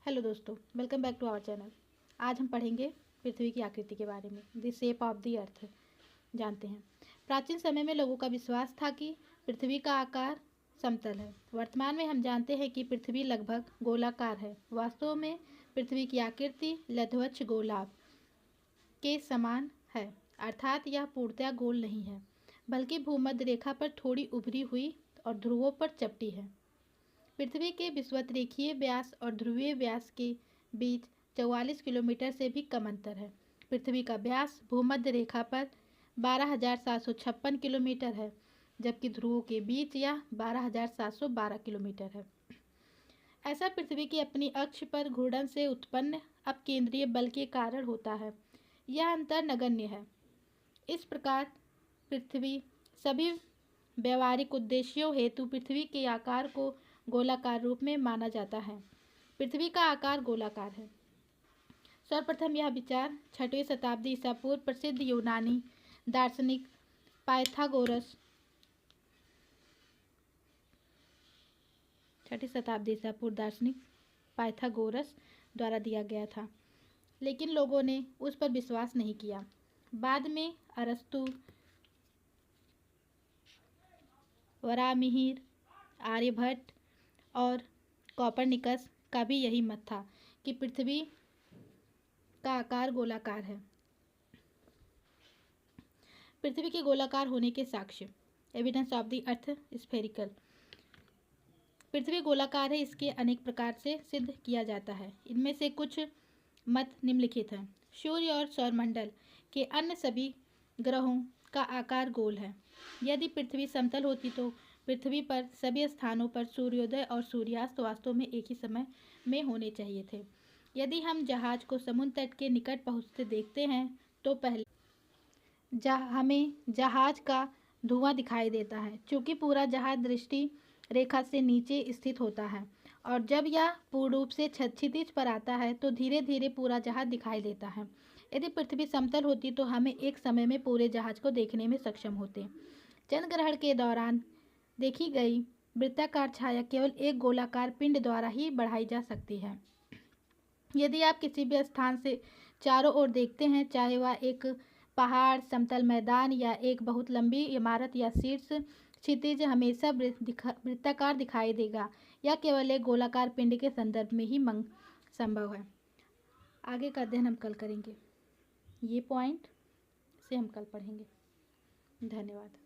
Hello दोस्तों, welcome back to our channel. आज हम पढ़ेंगे पृथ्वी की आकृति के बारे में। The shape of the earth जानते हैं। प्राचीन समय में लोगों का विश्वास था कि पृथ्वी का आकार समतल है। वर्तमान में हम जानते हैं कि पृथ्वी लगभग गोलाकार है। वास्तव में पृथ्वी की आकृति लघुवक्ष गोलाभ के समान है, अर्थात यह पूर्णतया गोल नहीं है, बल्कि भूमध्य रेखा पर थोड़ी उभरी हुई और ध्रुवों पर चपटी है। पृथ्वी के विषुवतरेखीय व्यास और ध्रुवीय व्यास के बीच 44 किलोमीटर से भी कम अंतर है। पृथ्वी का व्यास भूमध्य रेखा पर 12,756 किलोमीटर है, जबकि ध्रुवों के बीच यह 12,712 किलोमीटर है। ऐसा पृथ्वी की अपनी अक्ष पर घूर्णन से उत्पन्न अपकेंद्रीय बल के कारण होता है। यह अंतर नगण्य है। इस प्रकार पृथ्वी सभी व्यवहारिक उद्देश्यों हेतु पृथ्वी के आकार को गोलाकार रूप में माना जाता है। पृथ्वी का आकार गोलाकार है। सर्वप्रथम यह विचार 6वीं शताब्दी ईसा पूर्व प्रसिद्ध यूनानी दार्शनिक पाइथागोरस 6वीं शताब्दी ईसा पूर्व दार्शनिक पाइथागोरस द्वारा दिया गया था, लेकिन लोगों ने उस पर विश्वास नहीं किया। बाद में अरस्तु, वराहमिहिर, आर्यभट्ट और कोपरनिकस का भी यही मत था कि पृथ्वी का आकार गोलाकार है। पृथ्वी के गोलाकार होने के साक्ष्य, evidence of the earth spherical. पृथ्वी गोलाकार है, इसके अनेक प्रकार से सिद्ध किया जाता है। इनमें से कुछ मत निम्नलिखित हैं। सूर्य और सौरमंडल के अन्य सभी ग्रहों का आकार गोल है। यदि पृथ्वी समतल होती तो पृथ्वी पर सभी स्थानों पर सूर्योदय और सूर्यास्त वास्तव में एक ही समय में होने चाहिए थे। यदि हम जहाज को समुद्र तट के निकट पहुंचते देखते हैं तो पहले हमें जहाज का धुआं दिखाई देता है, क्योंकि पूरा जहाज दृष्टि रेखा से नीचे स्थित होता है, और जब यह पूर्ण रूप से क्षितिज पर आता है तो धीरे धीरे पूरा जहाज दिखाई देता है। यदि पृथ्वी समतल होती तो हमें एक समय में पूरे जहाज को देखने में सक्षम होते। चंद्र ग्रहण के दौरान देखी गई वृत्ताकार छाया केवल एक गोलाकार पिंड द्वारा ही बढ़ाई जा सकती है। यदि आप किसी भी स्थान से चारों ओर देखते हैं, चाहे वह एक पहाड़, समतल मैदान या एक बहुत लंबी इमारत या शीर्ष क्षितिज, हमेशा वृत्ताकार दिखाई देगा। यह केवल एक गोलाकार पिंड के संदर्भ में ही संभव है। आगे का अध्ययन हम कल करेंगे। ये पॉइंट से हम कल पढ़ेंगे। धन्यवाद।